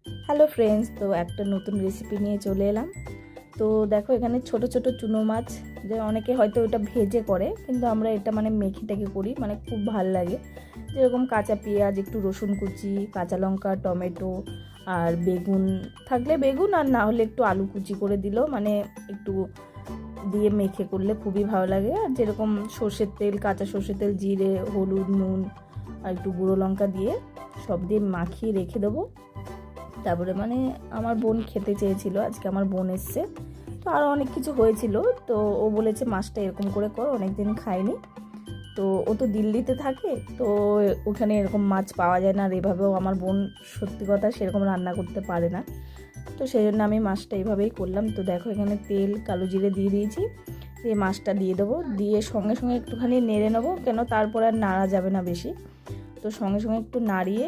Hello friends, তো একটা নতুন রেসিপি নিয়ে চলে এলাম। তো দেখো এখানে ছোট ছোট চুনো মাছ, যে অনেকে হয়তো ওটা ভেজে করে, কিন্তু আমরা এটা মানে মেখে টেকে করি, মানে খুব ভাল লাগে। যেরকম কাঁচা পেঁয়াজ, একটু রসুন কুচি, কাঁচা লঙ্কা, টমেটো আর বেগুন থাকলে বেগুন, আর না হলে একটু আলু কুচি করে দিলেও মানে একটু দিয়ে মেখে করলে খুবই ভালো লাগে। আর যেরকম সর্ষের তেল, কাঁচা সর্ষের তেল, জিরে, হলুদ, নুন আর একটু গুঁড়ো লঙ্কা দিয়ে সব দিয়ে মাখিয়ে রেখে দেবো। তারপরে মানে আমার বোন খেতে চেয়েছিল, আজকে আমার বোন এসছে, তো আরও অনেক কিছু হয়েছিল। তো ও বলেছে মাছটা এরকম করে কর, অনেকদিন খাইনি। তো ও তো দিল্লিতে থাকে, তো ওখানে এরকম মাছ পাওয়া যায় না, আর এভাবেও আমার বোন সত্যি কথা সেরকম রান্না করতে পারে না। তো সেই জন্য আমি মাছটা এইভাবেই করলাম। তো দেখো এখানে তেল, কালো জিরে দিয়ে দিয়েছি, দিয়ে মাছটা দিয়ে দেবো, দিয়ে সঙ্গে সঙ্গে একটুখানি নেড়ে নেবো, কেন তারপর আর নাড়া যাবে না বেশি। তো সঙ্গে সঙ্গে একটু নাড়িয়ে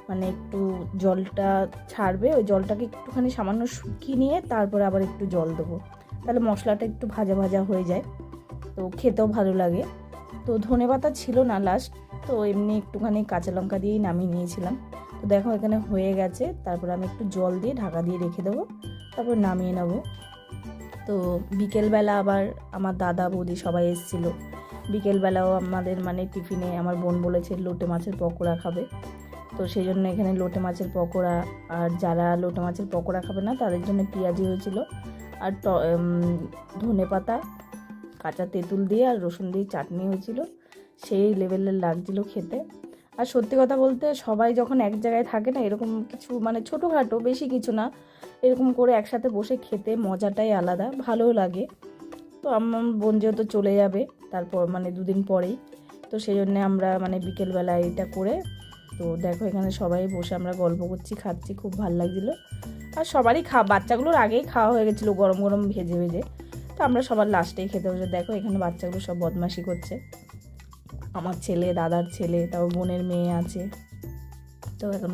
মানে একটু জলটা ছাড়বে, ওই জলটাকে একটুখানি সামান্য শুকিয়ে নিয়ে তারপরে আবার একটু জল দেবো, তাহলে মশলাটা একটু ভাজা ভাজা হয়ে যায়, তো খেতেও ভালো লাগে। তো ধনেপাতা ছিল না লাস্ট, তো এমনি একটুখানি কাঁচা লঙ্কা দিয়েই নামিয়ে নিয়েছিলাম। তো দেখো এখানে হয়ে গেছে, তারপর আমি একটু জল দিয়ে ঢাকা দিয়ে রেখে দেবো, তারপর নামিয়ে নেবো। তো বিকেলবেলা আবার আমার দাদা বৌদি সবাই এসেছিলো। বিকেলবেলাও আমাদের মানে টিফিনে আমার বোন বলেছে লোটে মাছের পকোড়া খাবে, তো সেই জন্য এখানে লোটে মাছের পকোড়া, আর যারা লোটে মাছের পকোড়া খাবে না তাদের জন্য পেঁয়াজি হয়েছিল, আর ধনেপাতা, কাঁচা তেঁতুল দিয়ে আর রসুন দিয়ে চাটনি হয়েছিল। সেই লেভেলের লাগছিল খেতে। আর সত্যি কথা বলতে সবাই যখন এক জায়গায় থাকে না, এরকম কিছু মানে ছোটোখাটো, বেশি কিছু না, এরকম করে একসাথে বসে খেতে মজাটাই আলাদা, ভালোও লাগে। তো আমার বোন যেহেতু চলে যাবে তারপর মানে দুদিন পরেই, তো সেই জন্যে আমরা মানে বিকেলবেলায় এটা করে, তো দেখো এখানে সবাই বসে আমরা গল্প করছি, খাচ্ছি, খুব ভালো লাগছিলো। আর সবারই বাচ্চাগুলোর আগেই খাওয়া হয়ে গেছিলো গরম গরম ভেজে ভেজে, তো আমরা সবার লাস্টেই খেতে বসে। দেখো এখানে বাচ্চাগুলো সব বদমাশি করছে, আমার ছেলে, দাদার ছেলে, তারপর বোনের মেয়ে আছে। তো এখন